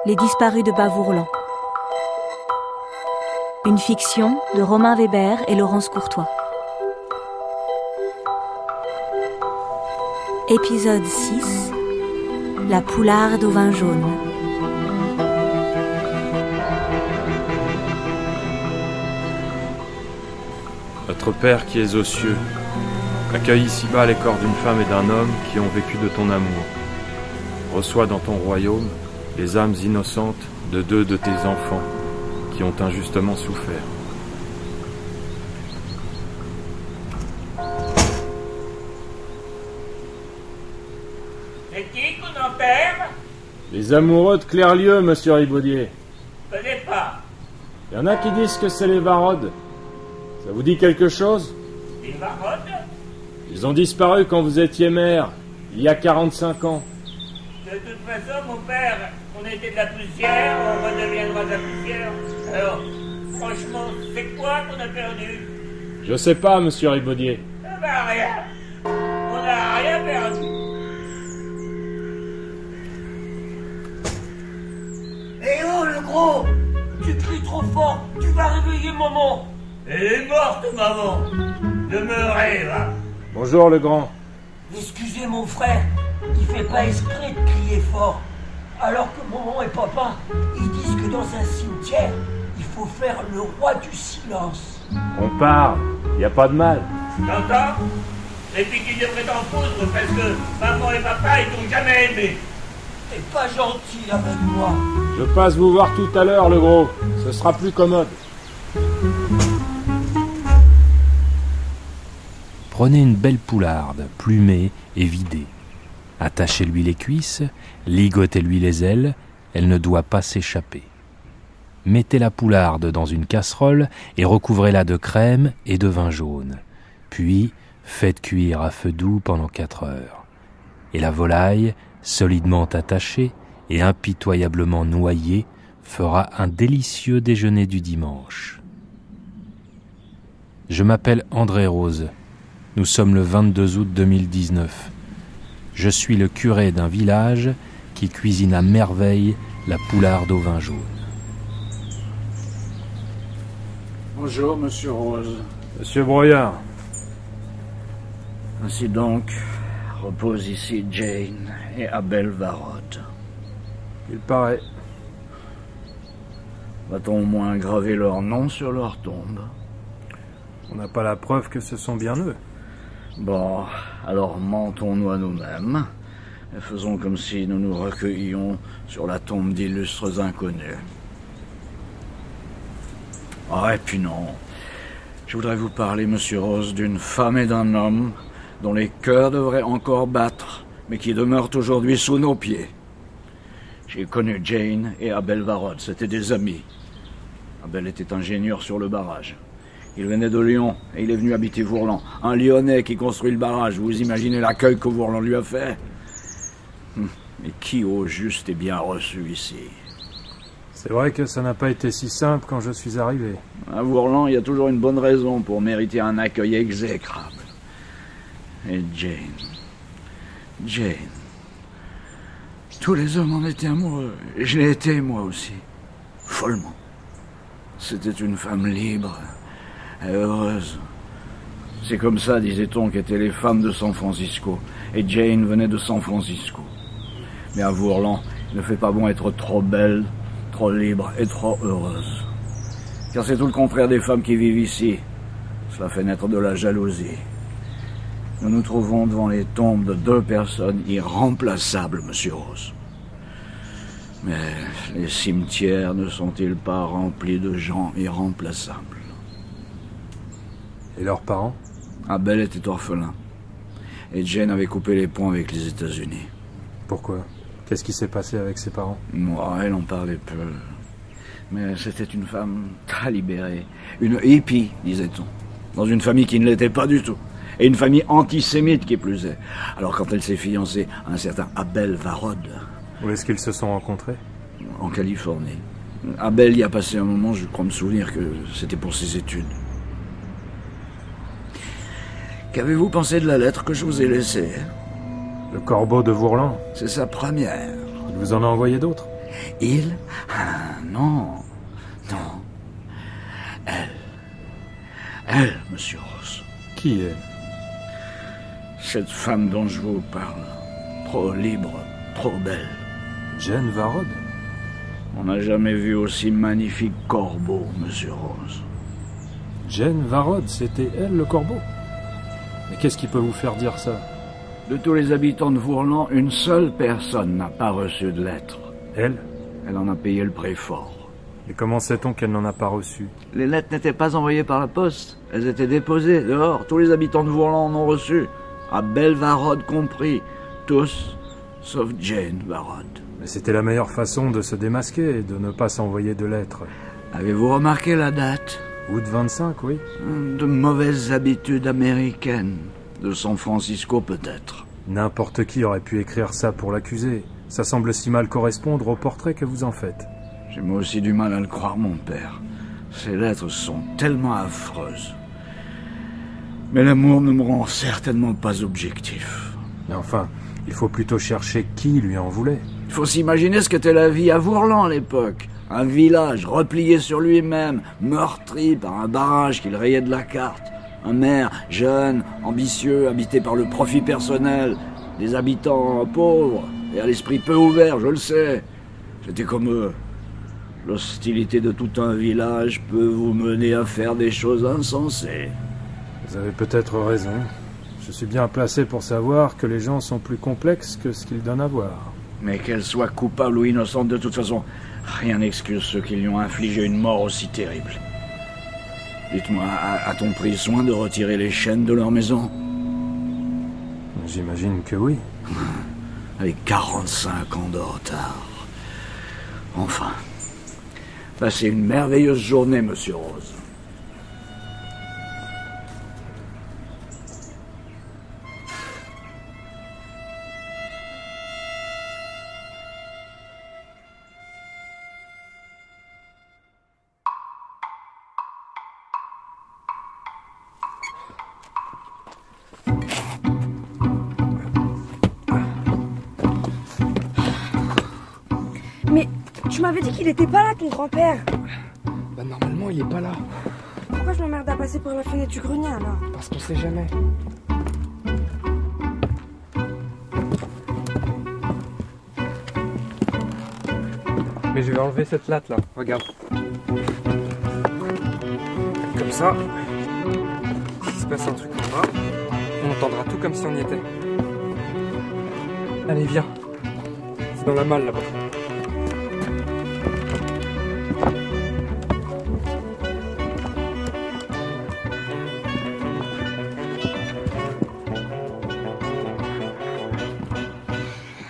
Les disparus de Bavourlan. Une fiction de Romain Weber et Laurence Courtois. Épisode 6. La poularde au vin jaune. Notre Père qui es aux cieux, accueille ici-bas les corps d'une femme et d'un homme qui ont vécu de ton amour. Reçois dans ton royaume les âmes innocentes de 2 de tes enfants qui ont injustement souffert. C'est qui qu'on enterre? Les amoureux de Clerlieu, monsieur Ribaudier. Je connais pas. Il y en a qui disent que c'est les Varaudes. Ça vous dit quelque chose? Les Varaudes? Ils ont disparu quand vous étiez maire, il y a 45 ans. De toute façon, mon père, on était de la poussière, on redeviendra de la poussière. Alors, franchement, c'est quoi qu'on a perdu? Je sais pas, monsieur Ribaudier. Ah bah rien. On n'a rien perdu. Eh oh, le gros! Tu cries trop fort, tu vas réveiller maman. Elle est morte, maman. Demeurez, va. Bonjour, le grand. Excusez mon frère, il fait pas exprès de crier fort. Alors que maman et papa, ils disent que dans un cimetière, il faut faire le roi du silence. On parle, y a pas de mal. T'entends? Et puis tu devrais t'en foutre parce que maman et papa, ils t'ont jamais aimé. T'es pas gentil avec moi. Je passe vous voir tout à l'heure, le gros. Ce sera plus commode. Prenez une belle poularde, plumée et vidée. Attachez-lui les cuisses, ligotez-lui les ailes, elle ne doit pas s'échapper. Mettez la poularde dans une casserole et recouvrez-la de crème et de vin jaune. Puis, faites cuire à feu doux pendant 4 heures. Et la volaille, solidement attachée et impitoyablement noyée, fera un délicieux déjeuner du dimanche. Je m'appelle André Rose. Nous sommes le 22 août 2019. Je suis le curé d'un village qui cuisine à merveille la poularde au vin jaune. Bonjour, monsieur Rose. Monsieur Broyard. Ainsi donc, repose ici Jane et Abel Varaude. Il paraît. Va-t-on au moins graver leur nom sur leur tombe? On n'a pas la preuve que ce sont bien eux. Bon, alors mentons-nous à nous-mêmes et faisons comme si nous nous recueillions sur la tombe d'illustres inconnus. Ah, et puis non. Je voudrais vous parler, monsieur Rose, d'une femme et d'un homme dont les cœurs devraient encore battre, mais qui demeurent aujourd'hui sous nos pieds. J'ai connu Jane et Abel Varaude, c'étaient des amis. Abel était ingénieur sur le barrage. Il venait de Lyon et il est venu habiter Vourlan. Un Lyonnais qui construit le barrage. Vous imaginez l'accueil que Vourlan lui a fait? Mais qui au juste est bien reçu ici? C'est vrai que ça n'a pas été si simple quand je suis arrivé. À Vourlan, il y a toujours une bonne raison pour mériter un accueil exécrable. Et Jane. Tous les hommes en étaient amoureux. Et je l'ai été moi aussi. Follement. C'était une femme libre et heureuse. C'est comme ça, disait-on, qu'étaient les femmes de San Francisco. Et Jane venait de San Francisco. Mais à Vourlan, il ne fait pas bon être trop belle, trop libre et trop heureuse. Car c'est tout le contraire des femmes qui vivent ici. Cela fait naître de la jalousie. Nous nous trouvons devant les tombes de 2 personnes irremplaçables, monsieur Rose. Mais les cimetières ne sont-ils pas remplis de gens irremplaçables? Et leurs parents? Abel était orphelin. Et Jane avait coupé les ponts avec les États-Unis. Pourquoi? Qu'est-ce qui s'est passé avec ses parents? Moi, elle en parlait peu. Mais c'était une femme très libérée. Une hippie, disait-on. Dans une famille qui ne l'était pas du tout. Et une famille antisémite qui plus est. Alors quand elle s'est fiancée à un certain Abel Varaude... Où est-ce qu'ils se sont rencontrés? En Californie. Abel y a passé un moment, je crois me souvenir que c'était pour ses études. Qu'avez-vous pensé de la lettre que je vous ai laissée? Le corbeau de Vourlan. C'est sa première. Il vous en a envoyé d'autres? Il? Ah, non. Non. Elle, monsieur Rose. Qui est? Cette femme dont je vous parle. Trop libre, trop belle. Jane Varod? On n'a jamais vu aussi magnifique corbeau, monsieur Rose. Jane Varod, c'était elle le corbeau? Mais qu'est-ce qui peut vous faire dire ça? De tous les habitants de Vourlan, une seule personne n'a pas reçu de lettre. Elle? Elle en a payé le prix fort. Et comment sait-on qu'elle n'en a pas reçu? Les lettres n'étaient pas envoyées par la poste. Elles étaient déposées dehors. Tous les habitants de Vourlan en ont reçu. Abel Varod compris. Tous, sauf Jane Varod. Mais c'était la meilleure façon de se démasquer et de ne pas s'envoyer de lettres. Avez-vous remarqué la date? Août 25, oui. De mauvaises habitudes américaines. De San Francisco, peut-être. N'importe qui aurait pu écrire ça pour l'accuser. Ça semble si mal correspondre au portrait que vous en faites. J'ai moi aussi du mal à le croire, mon père. Ces lettres sont tellement affreuses. Mais l'amour ne me rend certainement pas objectif. Mais enfin, il faut plutôt chercher qui lui en voulait. Il faut s'imaginer ce qu'était la vie à Vourlan à l'époque. Un village replié sur lui-même, meurtri par un barrage qu'il rayait de la carte. Un maire jeune, ambitieux, habité par le profit personnel. Des habitants pauvres et à l'esprit peu ouvert, je le sais. J'étais comme eux. L'hostilité de tout un village peut vous mener à faire des choses insensées. Vous avez peut-être raison. Je suis bien placé pour savoir que les gens sont plus complexes que ce qu'ils donnent à voir. Mais qu'elle soit coupable ou innocente, de toute façon, rien n'excuse ceux qui lui ont infligé une mort aussi terrible. Dites-moi, a-t-on pris soin de retirer les chaînes de leur maison? J'imagine que oui. Avec 45 ans de retard. Enfin, passez une merveilleuse journée, monsieur Rose. Mais tu m'avais dit qu'il était pas là, ton grand-père. Bah normalement il est pas là, Pourquoi je m'emmerde à passer par la fenêtre du grenier alors? parce qu'on sait jamais. Mais je vais enlever cette latte là, regarde. Comme ça, s'il se passe un truc comme ça, on entendra tout comme si on y était. Allez viens, c'est dans la malle là-bas.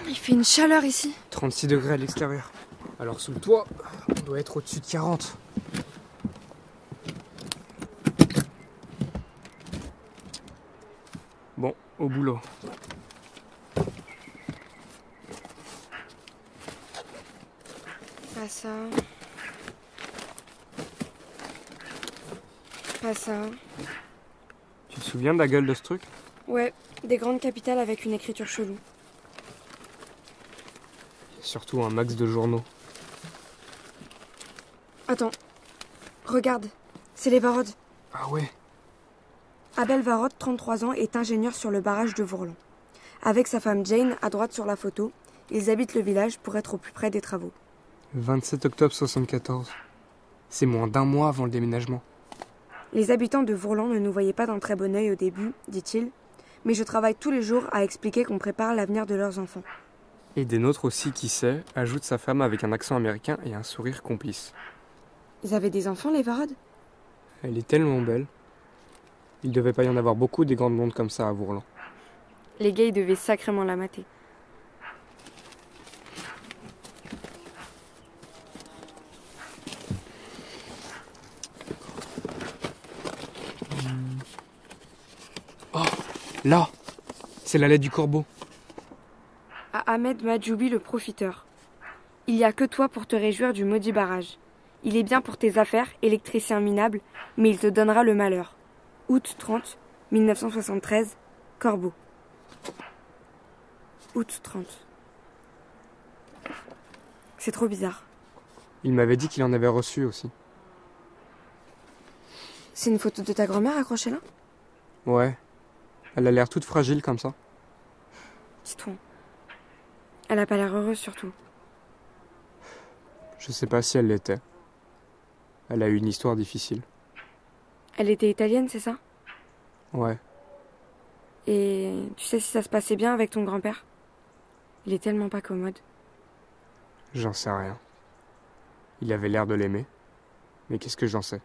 Il fait une chaleur ici. 36 degrés à l'extérieur. Alors sous le toit, on doit être au-dessus de 40. Bon, au boulot. Pas ça. Pas ça. Tu te souviens de la gueule de ce truc? Ouais, des grandes capitales avec une écriture chelou. Surtout un max de journaux. Attends. Regarde. C'est les Varod. Ah ouais. Abel Varod, 33 ans, est ingénieur sur le barrage de Vourlan. Avec sa femme Jane, à droite sur la photo, ils habitent le village pour être au plus près des travaux. 27 octobre 74. C'est moins d'un mois avant le déménagement. Les habitants de Vourlan ne nous voyaient pas d'un très bon œil au début, dit-il, mais je travaille tous les jours à expliquer qu'on prépare l'avenir de leurs enfants. Et des nôtres aussi, qui sait, ajoute sa femme avec un accent américain et un sourire complice. Ils avaient des enfants, les Varod? Elle est tellement belle. Il devait pas y en avoir beaucoup des grandes blondes comme ça à Vourlan. Les gays devaient sacrément la mater. Oh, là, c'est la lettre du corbeau. À Ahmed Majoubi, le profiteur. Il n'y a que toi pour te réjouir du maudit barrage. Il est bien pour tes affaires, électricien minable, mais il te donnera le malheur. Août 30, 1973, Corbeau. Août 30. C'est trop bizarre. Il m'avait dit qu'il en avait reçu aussi. C'est une photo de ta grand-mère accrochée là? Ouais. Elle a l'air toute fragile comme ça. Citron. Elle a pas l'air heureuse surtout. Je sais pas si elle l'était. Elle a eu une histoire difficile. Elle était italienne, c'est ça? Ouais. Et tu sais si ça se passait bien avec ton grand-père? Il est tellement pas commode. J'en sais rien. Il avait l'air de l'aimer. Mais qu'est-ce que j'en sais?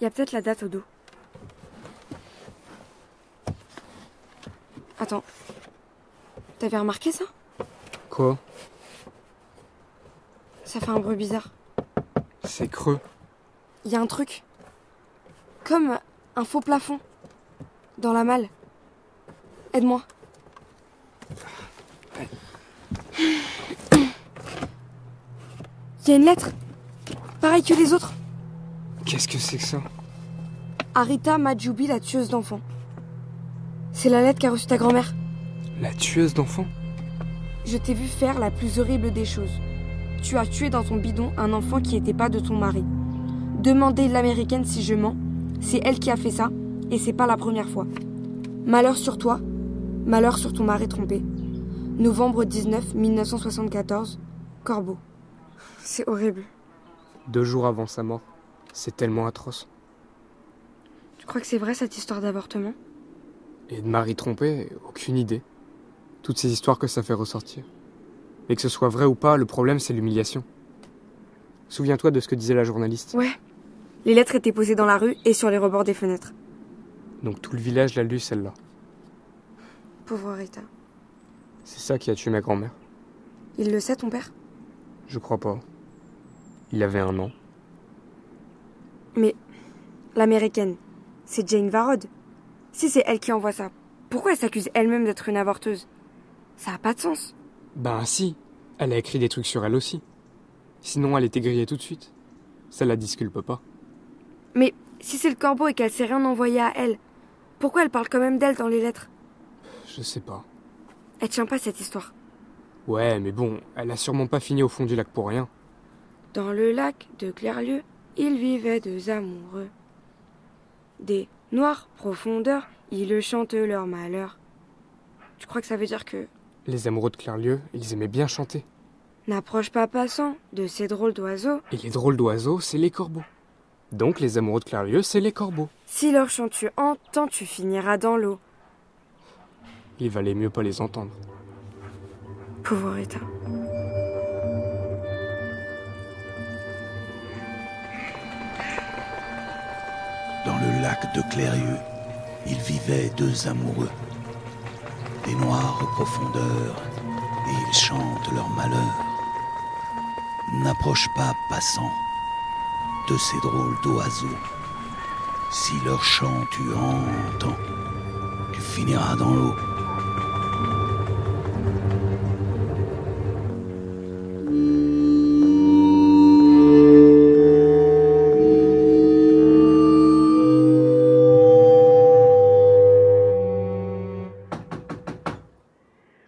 Il y a peut-être la date au dos. Attends. T'avais remarqué ça? Quoi? Ça fait un bruit bizarre. C'est creux. Il y a un truc. Comme un faux plafond. Dans la malle. Aide-moi. Il y a une lettre. Pareil que les autres. Qu'est-ce que c'est que ça? Arita Majoubi, la tueuse d'enfants. C'est la lettre qu'a reçue ta grand-mère. La tueuse d'enfants? Je t'ai vu faire la plus horrible des choses. Tu as tué dans ton bidon un enfant qui n'était pas de ton mari. Demandez l'américaine si je mens. C'est elle qui a fait ça, et c'est pas la première fois. Malheur sur toi, malheur sur ton mari trompé. Novembre 19, 1974, Corbeau. C'est horrible. 2 jours avant sa mort. C'est tellement atroce. Tu crois que c'est vrai cette histoire d'avortement? Et de mari trompé, aucune idée. Toutes ces histoires que ça fait ressortir. Et que ce soit vrai ou pas, le problème c'est l'humiliation. Souviens-toi de ce que disait la journaliste. Ouais. Les lettres étaient posées dans la rue et sur les rebords des fenêtres. Donc tout le village l'a lu celle-là. Pauvre Rita. C'est ça qui a tué ma grand-mère. Il le sait, ton père? Je crois pas. Il avait 1 an. Mais l'américaine, c'est Jane Varod. Si c'est elle qui envoie ça, pourquoi elle s'accuse elle-même d'être une avorteuse? Ça a pas de sens. Ben si, elle a écrit des trucs sur elle aussi. Sinon elle était grillée tout de suite. Ça la disculpe pas. Mais si c'est le Corbeau et qu'elle s'est rien envoyé à elle, pourquoi elle parle quand même d'elle dans les lettres? Je sais pas. Elle tient pas cette histoire. Ouais, mais bon, elle a sûrement pas fini au fond du lac pour rien. Dans le lac de Clairlieu, il vivait 2 amoureux. Des noires profondeurs, ils chantent leur malheur. Tu crois que ça veut dire que... Les amoureux de Clairlieu, ils aimaient bien chanter. N'approche pas passant de ces drôles d'oiseaux. Et les drôles d'oiseaux, c'est les corbeaux. Donc les amoureux de Clairlieu, c'est les corbeaux. Si leur chant tu entends, tu finiras dans l'eau. Il valait mieux pas les entendre. Pauvre Rita. Dans le lac de Clairieux, il vivait 2 amoureux. Des noirs profondeurs, et ils chantent leur malheur. N'approche pas, passant, de ces drôles d'oiseaux. Si leur chant tu entends, tu finiras dans l'eau.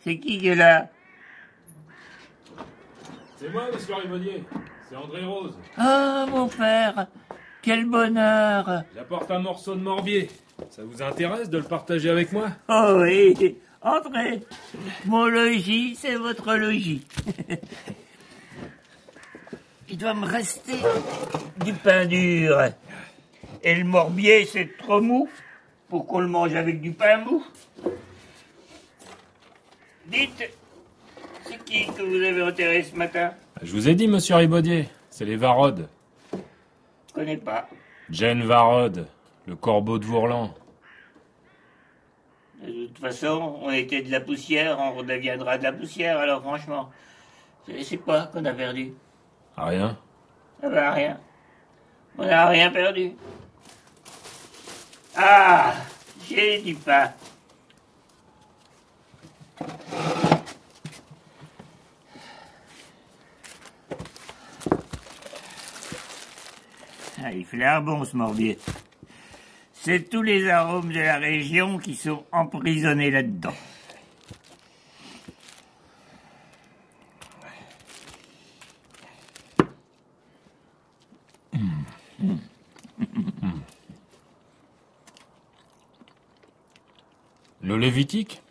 C'est qui est là? C'est moi, monsieur Rivaudier. C'est André Rose. Ah, mon père, quel bonheur! J'apporte un morceau de morbier. Ça vous intéresse de le partager avec moi? Oh oui, entrez. Mon logis, c'est votre logis. Il doit me rester du pain dur. Et le morbier, c'est trop mou pour qu'on le mange avec du pain mou. Dites, c'est qui que vous avez enterré ce matin? Je vous ai dit, monsieur Rivaudier, c'est les Varod. Je connais pas. Jane Varod, le corbeau de Vourlan. De toute façon, on était de la poussière, on redeviendra de la poussière, alors franchement. C'est quoi qu'on a perdu? Rien. Ah ben rien. On n'a rien perdu. Ah, j'ai du pain. Ah, il fait l'air bon ce morbier. C'est tous les arômes de la région qui sont emprisonnés là-dedans. Le Lévitique?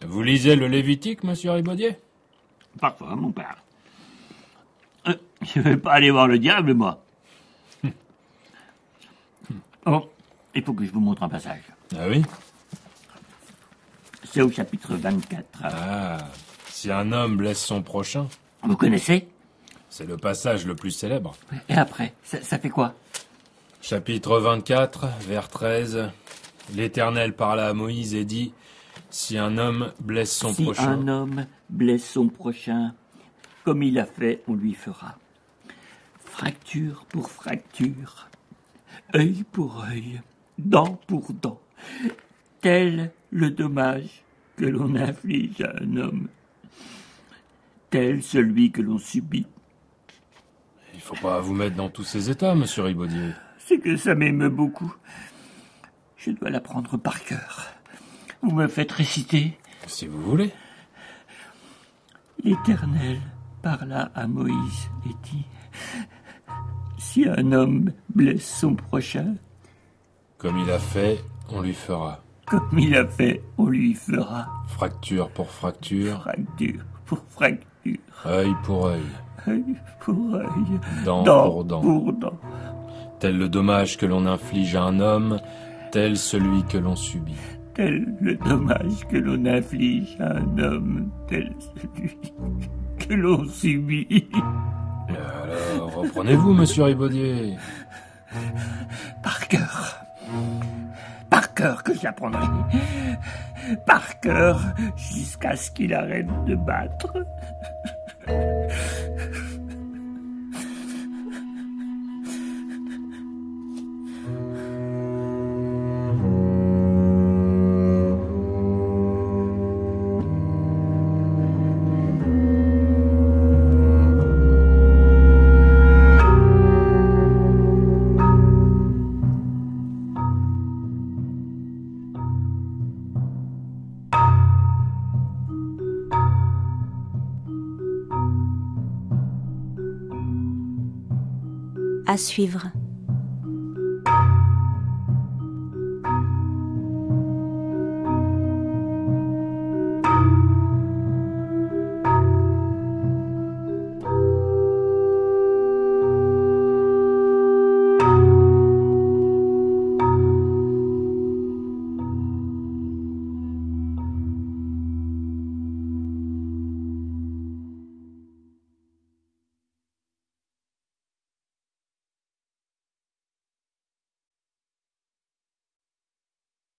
Vous lisez le Lévitique, monsieur Ribaudier? Parfois, mon père. Je vais pas aller voir le diable, moi. Oh, il faut que je vous montre un passage. Ah oui? C'est au chapitre 24. Ah, si un homme blesse son prochain. Vous connaissez? C'est le passage le plus célèbre. Et après, ça fait quoi? Chapitre 24, vers 13. L'Éternel parla à Moïse et dit, si un homme blesse son prochain... Si un homme blesse son prochain, comme il a fait, on lui fera. Fracture pour fracture, œil pour œil, dent pour dent. Tel le dommage que l'on inflige à un homme, tel celui que l'on subit. Il faut pas vous mettre dans tous ces états, monsieur Ribaudier. C'est que ça m'émeut beaucoup. Je dois l'apprendre par cœur. Vous me faites réciter. Si vous voulez. L'Éternel parla à Moïse et dit, si un homme blesse son prochain, comme il a fait, on lui fera. Comme il a fait, on lui fera. Fracture pour fracture. Fracture pour fracture. Œil pour œil. Œil pour œil. Dent pour dent. Pour dent. Tel le dommage que l'on inflige à un homme, tel celui que l'on subit. Tel le dommage que l'on inflige à un homme, tel celui que l'on subit. Alors, reprenez-vous, monsieur Ribaudier. Par cœur. Par cœur que j'apprendrai. Par cœur jusqu'à ce qu'il arrête de battre. À suivre.